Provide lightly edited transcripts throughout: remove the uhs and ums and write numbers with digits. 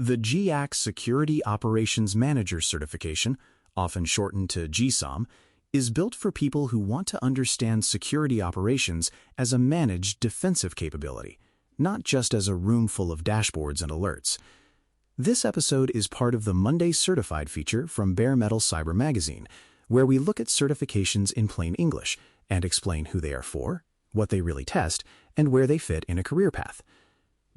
The GAC Security Operations Manager certification, often shortened to GSOM, is built for people who want to understand security operations as a managed defensive capability, not just as a room full of dashboards and alerts. This episode is part of the Monday Certified feature from Bare Metal Cyber Magazine, where we look at certifications in plain English and explain who they are for, what they really test, and where they fit in a career path.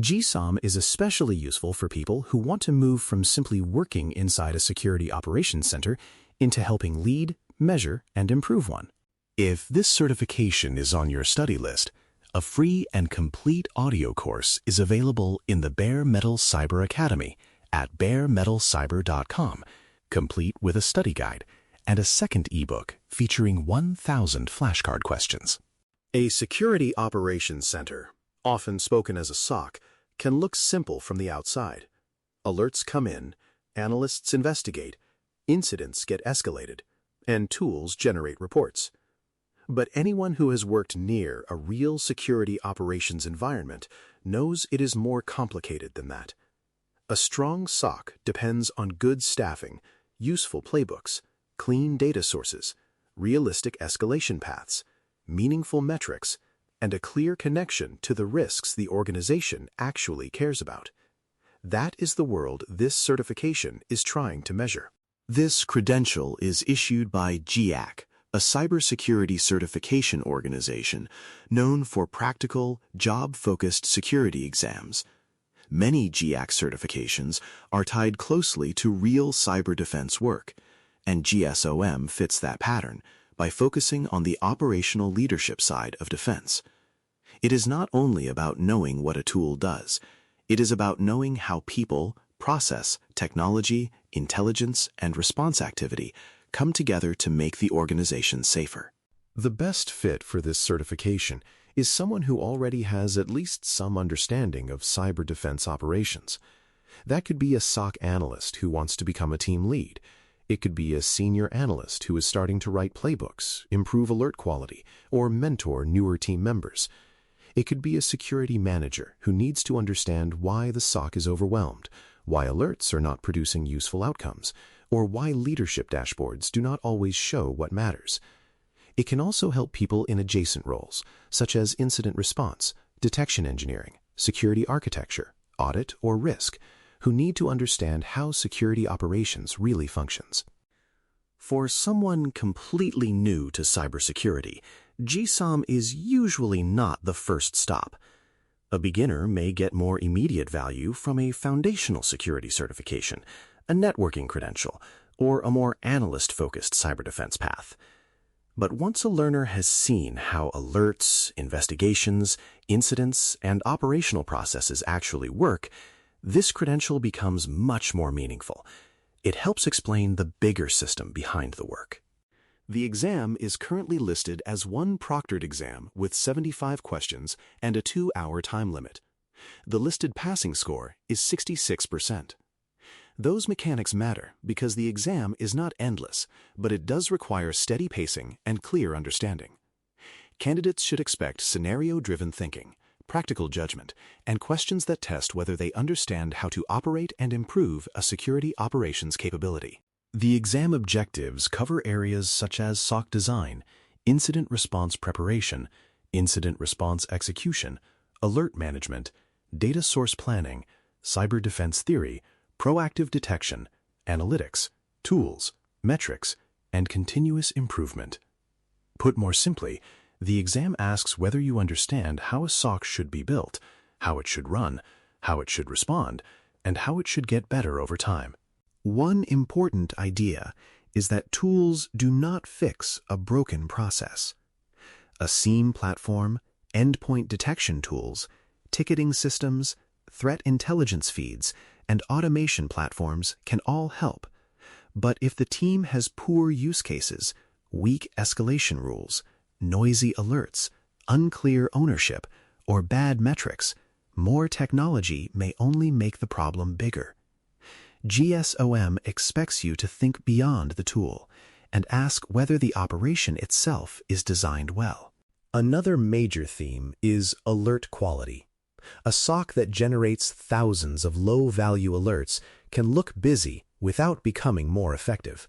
GSOM is especially useful for people who want to move from simply working inside a security operations center into helping lead, measure, and improve one. If this certification is on your study list, a free and complete audio course is available in the Bare Metal Cyber Academy at baremetalcyber.com, complete with a study guide and a second ebook featuring 1,000 flashcard questions. A security operations center, often spoken as a SOC, can look simple from the outside. Alerts come in, analysts investigate, incidents get escalated, and tools generate reports. But anyone who has worked near a real security operations environment knows it is more complicated than that. A strong SOC depends on good staffing, useful playbooks, clean data sources, realistic escalation paths, meaningful metrics, and a clear connection to the risks the organization actually cares about. That is the world this certification is trying to measure. This credential is issued by GAC, a cybersecurity certification organization known for practical, job-focused security exams. Many GAC certifications are tied closely to real cyber defense work, and GSOM fits that pattern by focusing on the operational leadership side of defense. It is not only about knowing what a tool does, it is about knowing how people, process, technology, intelligence, and response activity come together to make the organization safer. The best fit for this certification is someone who already has at least some understanding of cyber defense operations. That could be a SOC analyst who wants to become a team lead. It could be a senior analyst who is starting to write playbooks, improve alert quality, or mentor newer team members. It could be a security manager who needs to understand why the SOC is overwhelmed, why alerts are not producing useful outcomes, or why leadership dashboards do not always show what matters. It can also help people in adjacent roles, such as incident response, detection engineering, security architecture, audit, or risk, who need to understand how security operations really functions. For someone completely new to cybersecurity, GSOM is usually not the first stop. A beginner may get more immediate value from a foundational security certification, a networking credential, or a more analyst-focused cyber defense path. But once a learner has seen how alerts, investigations, incidents, and operational processes actually work, this credential becomes much more meaningful. It helps explain the bigger system behind the work. The exam is currently listed as one proctored exam with 75 questions and a 2-hour time limit. The listed passing score is 66%. Those mechanics matter because the exam is not endless, but it does require steady pacing and clear understanding. Candidates should expect scenario-driven thinking, practical judgment, and questions that test whether they understand how to operate and improve a security operations capability. The exam objectives cover areas such as SOC design, incident response preparation, incident response execution, alert management, data source planning, cyber defense theory, proactive detection, analytics, tools, metrics, and continuous improvement. Put more simply, the exam asks whether you understand how a SOC should be built, how it should run, how it should respond, and how it should get better over time. One important idea is that tools do not fix a broken process. A SIEM platform, endpoint detection tools, ticketing systems, threat intelligence feeds, and automation platforms can all help. But if the team has poor use cases, weak escalation rules, noisy alerts, unclear ownership, or bad metrics, more technology may only make the problem bigger. GSOM expects you to think beyond the tool and ask whether the operation itself is designed well. Another major theme is alert quality. A SOC that generates thousands of low-value alerts can look busy without becoming more effective.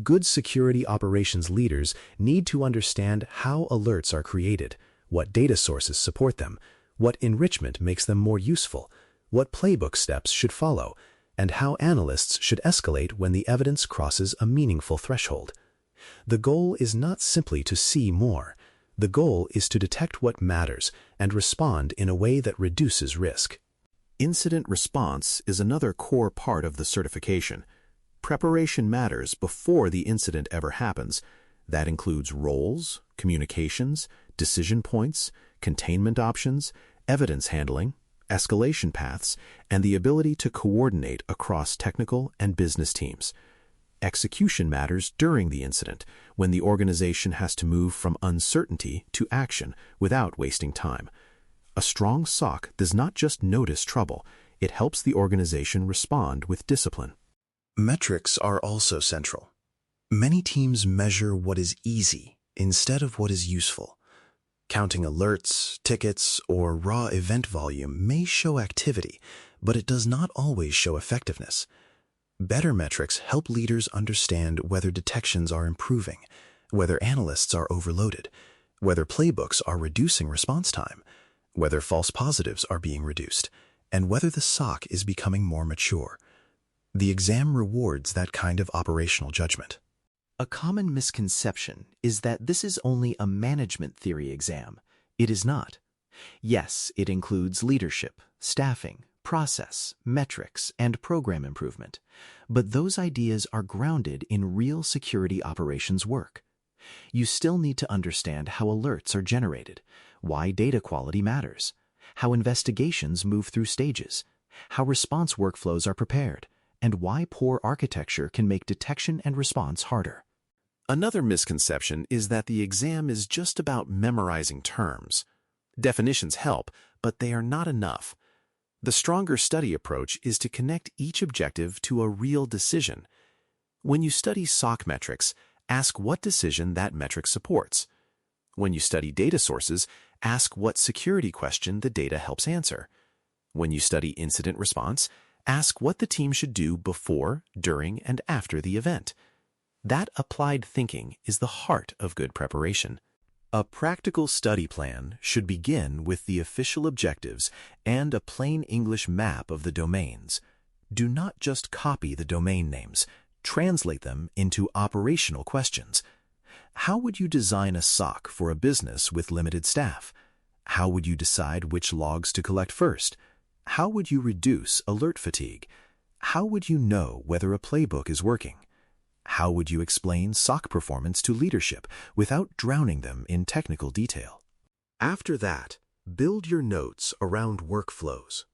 Good security operations leaders need to understand how alerts are created, what data sources support them, what enrichment makes them more useful, what playbook steps should follow, and how analysts should escalate when the evidence crosses a meaningful threshold. The goal is not simply to see more. The goal is to detect what matters and respond in a way that reduces risk. Incident response is another core part of the certification. Preparation matters before the incident ever happens. That includes roles, communications, decision points, containment options, evidence handling, escalation paths, and the ability to coordinate across technical and business teams. Execution matters during the incident, when the organization has to move from uncertainty to action without wasting time. A strong SOC does not just notice trouble, it helps the organization respond with discipline. Metrics are also central. Many teams measure what is easy instead of what is useful. Counting alerts, tickets, or raw event volume may show activity, but it does not always show effectiveness. Better metrics help leaders understand whether detections are improving, whether analysts are overloaded, whether playbooks are reducing response time, whether false positives are being reduced, and whether the SOC is becoming more mature. The exam rewards that kind of operational judgment. A common misconception is that this is only a management theory exam. It is not. Yes, it includes leadership, staffing, process, metrics, and program improvement. But those ideas are grounded in real security operations work. You still need to understand how alerts are generated, why data quality matters, how investigations move through stages, how response workflows are prepared, and why poor architecture can make detection and response harder. Another misconception is that the exam is just about memorizing terms. Definitions help, but they are not enough. The stronger study approach is to connect each objective to a real decision. When you study SOC metrics, ask what decision that metric supports. When you study data sources, ask what security question the data helps answer. When you study incident response, ask what the team should do before, during, and after the event. That applied thinking is the heart of good preparation. A practical study plan should begin with the official objectives and a plain English map of the domains. Do not just copy the domain names, translate them into operational questions. How would you design a SOC for a business with limited staff? How would you decide which logs to collect first? How would you reduce alert fatigue? How would you know whether a playbook is working? How would you explain SOC performance to leadership without drowning them in technical detail? After that, build your notes around workflows.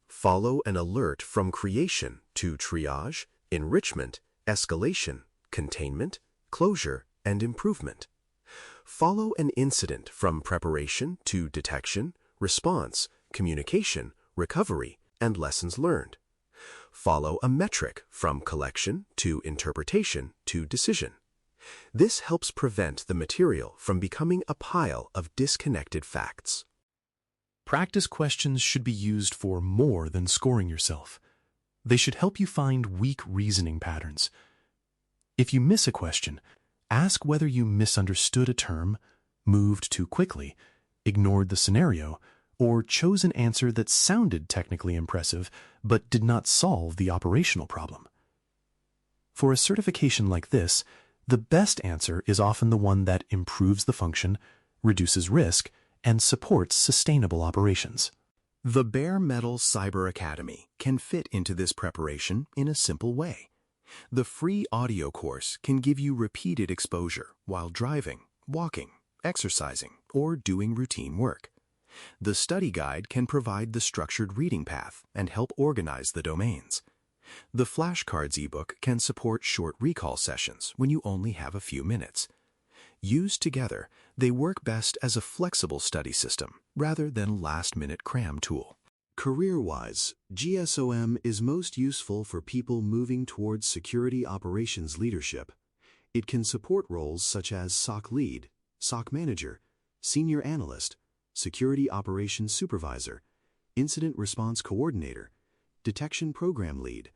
Follow an alert from creation to triage, enrichment, escalation, containment, closure, and improvement. Follow an incident from preparation to detection, response, communication, recovery, and lessons learned. Follow a metric from collection to interpretation to decision. This helps prevent the material from becoming a pile of disconnected facts. Practice questions should be used for more than scoring yourself. They should help you find weak reasoning patterns. If you miss a question, ask whether you misunderstood a term, moved too quickly, ignored the scenario, or chose an answer that sounded technically impressive but did not solve the operational problem. For a certification like this, the best answer is often the one that improves the function, reduces risk, and supports sustainable operations. The Bare Metal Cyber Academy can fit into this preparation in a simple way. The free audio course can give you repeated exposure while driving, walking, exercising, or doing routine work. The study guide can provide the structured reading path and help organize the domains. The flashcards ebook can support short recall sessions when you only have a few minutes. Used together, they work best as a flexible study system rather than last-minute cram tool. Career-wise, GSOM is most useful for people moving towards security operations leadership. It can support roles such as SOC lead, SOC manager, senior analyst, security operations supervisor, Incident Response Coordinator, Detection Program Lead,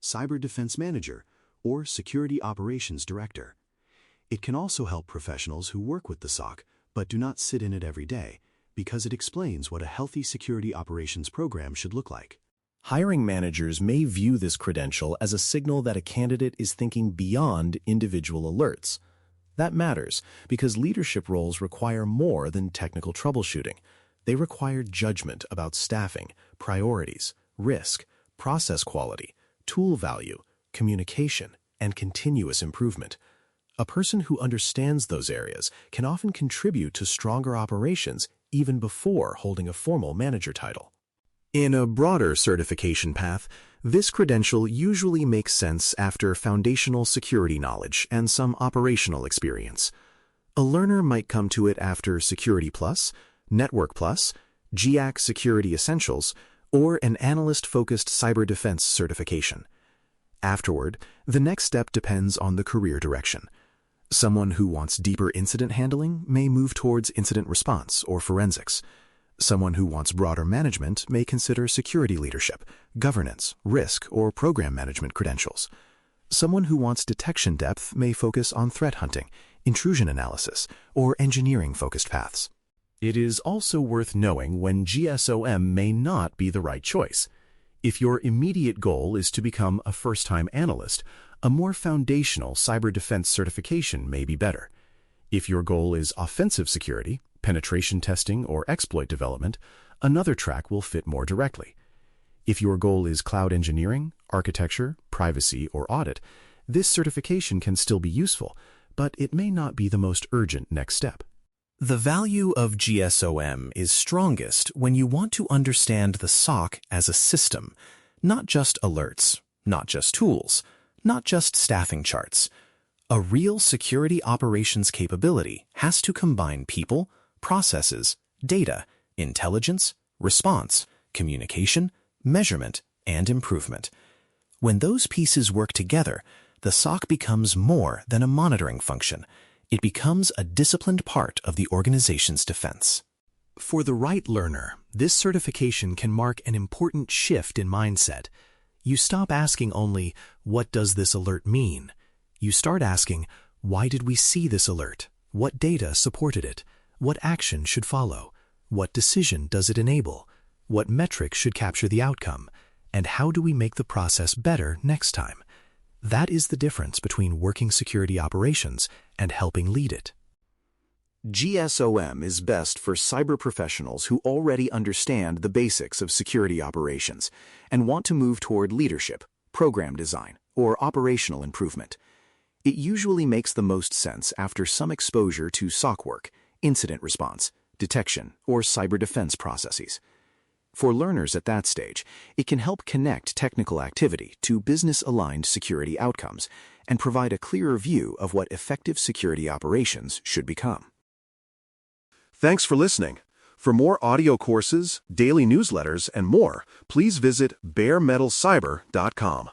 Cyber Defense Manager, or Security Operations Director. It can also help professionals who work with the SOC but do not sit in it every day, because it explains what a healthy security operations program should look like. Hiring managers may view this credential as a signal that a candidate is thinking beyond individual alerts. That matters because leadership roles require more than technical troubleshooting. They require judgment about staffing, priorities, risk, process quality, tool value, communication, and continuous improvement. A person who understands those areas can often contribute to stronger operations even before holding a formal manager title. In a broader certification path, this credential usually makes sense after foundational security knowledge and some operational experience. A learner might come to it after Security Plus, Network Plus, GIAC Security Essentials, or an analyst-focused cyber defense certification. Afterward, the next step depends on the career direction. Someone who wants deeper incident handling may move towards incident response or forensics. Someone who wants broader management may consider security leadership, governance, risk, or program management credentials. Someone who wants detection depth may focus on threat hunting, intrusion analysis, or engineering-focused paths. It is also worth knowing when GSOM may not be the right choice. If your immediate goal is to become a first-time analyst, a more foundational cyber defense certification may be better. If your goal is offensive security, penetration testing, or exploit development, another track will fit more directly. If your goal is cloud engineering, architecture, privacy, or audit, this certification can still be useful, but it may not be the most urgent next step. The value of GSOM is strongest when you want to understand the SOC as a system, not just alerts, not just tools, not just staffing charts. A real security operations capability has to combine people, processes, data, intelligence, response, communication, measurement, and improvement. When those pieces work together, the SOC becomes more than a monitoring function. It becomes a disciplined part of the organization's defense. For the right learner, this certification can mark an important shift in mindset. You stop asking only, "What does this alert mean?" You start asking, "Why did we see this alert? What data supported it? What action should follow? What decision does it enable? What metrics should capture the outcome? And how do we make the process better next time?" That is the difference between working security operations and helping lead it. GSOM is best for cyber professionals who already understand the basics of security operations and want to move toward leadership, program design, or operational improvement. It usually makes the most sense after some exposure to SOC work, incident response, detection, or cyber defense processes. For learners at that stage, it can help connect technical activity to business-aligned security outcomes and provide a clearer view of what effective security operations should become. Thanks for listening. For more audio courses, daily newsletters, and more, please visit baremetalcyber.com.